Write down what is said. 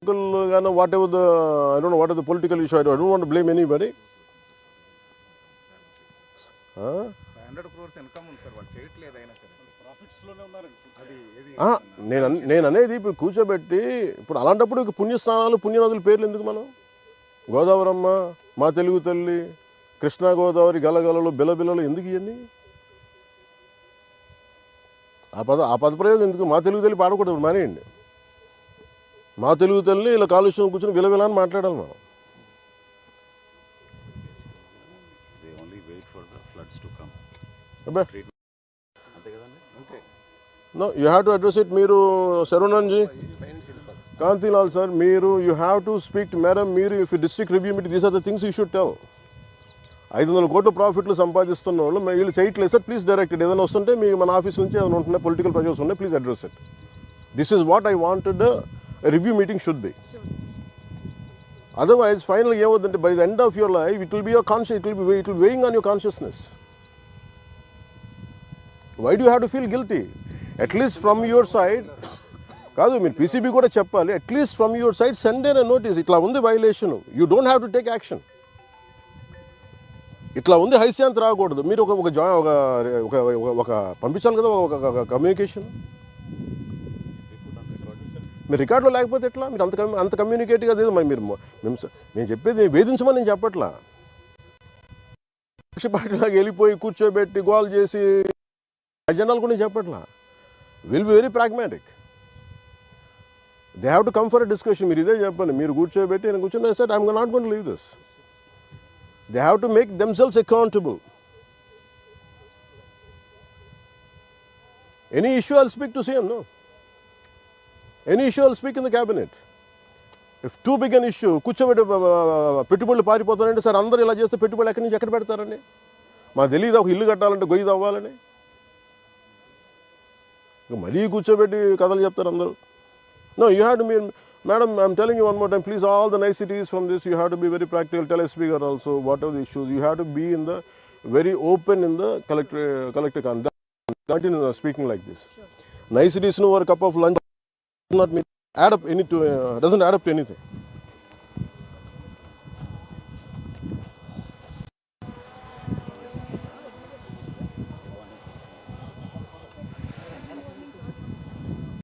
whatever the, I don't know what is the political issue, I don't want to blame anybody. 500 crores income ఉంది sir, వాళ్ళు చేయట్లేదు అయినా సరే ప్రాఫిట్స్లోనే ఉన్నారు. నేను అనేది ఇప్పుడు కూర్చోబెట్టి ఇప్పుడు అలాంటప్పుడు పుణ్యస్నానాలు పుణ్యనదుల పేర్లు ఎందుకు మనం? గోదావరమ్మ, మా తెలుగు తల్లి, కృష్ణా గోదావరి, గలగలలు, బిలబిలలు ఎందుకు ఇవన్నీ? ఆ పదప్రయోగం ఎందుకు? మా తెలుగు తల్లి పాడకూడదు, మానేయండి. మా తెలుగు తల్లి ఇలా కాలుష్యం కూర్చొని విలవిల అని మాట్లాడాలి మనం. No, you have to address it. Meeru Sarananji, Kantilal sir, Meeru, you have to speak to Madam Meeru. If you district review meeting, these are the things you should tell. 500 కోట్ల ప్రాఫిట్లు సంపాదిస్తున్న వాళ్ళు వీళ్ళు చేయట్లేదు సార్, ప్లీజ్ డైరెక్ట్ ఇట్. ఏదైనా వస్తుంటే మీ మన office నుంచి ఏదైనా ఉంటున్నాయి, పొలిటికల్ ప్రెషర్స్ ఉన్నాయి, please address it. This is what I wanted review meeting should be. Otherwise final ఏమవుతుందంటే by the end of your life it will be your conscious, it will weighing on your consciousness. Why do have to feel guilty? At least from your side కాదు, మీరు PCB కూడా చెప్పాలి. At least from your side send a notice, ఇట్లా ఉంది violation, you don't have to take action. ఇట్లా ఉంది, హైశాంత్ రాకూడదు. మీరు ఒక పంపించాలి కదా, ఒక కమ్యూనికేషన్. మీరు రికార్డులో లేకపోతే ఎట్లా? మీరు అంత కమ్యూనికేట్గా లేదు. మీరు నేను చెప్పేది వేధించమని నేను చెప్పట్లా. పక్షపాటిలాగా వెళ్ళిపోయి కూర్చోబెట్టి గోల్ చేసి అజెండాలు కూడా నేను చెప్పట్లా. Will be very pragmatic. They have to come for a discussion. మీరు ఇదే చెప్పండి, మీరు కూర్చోబెట్టి నేను కూర్చొని sir I'm not going to leave this. They have to make themselves accountable. Any issue I'll speak to CM. No, any issue I'll speak in the cabinet. If too big an issue కూర్చోబెట్టి పెట్టుబడులు పారిపోతారంటే sir అందరూ ఇలా చేస్తే పెట్టుబడులు ఎక్కడి నుంచి ఎక్కడ పెడతారండి? మాకు తెలియదు, ఒక ఇల్లు కట్టాలంటే గొయ్యి తవ్వాలని. మరీ కూర్చోబెట్టి కథలు చెప్తారు అందరూ. No, you have to be, madam, I'm telling you one more time, please, all the niceties from this, you have to be very practical. Tell a speaker also, whatever the issues, you have to be in the very open in the collector continue speaking like this. Niceties no, or a cup of lunch, not me, doesn't add up to anything.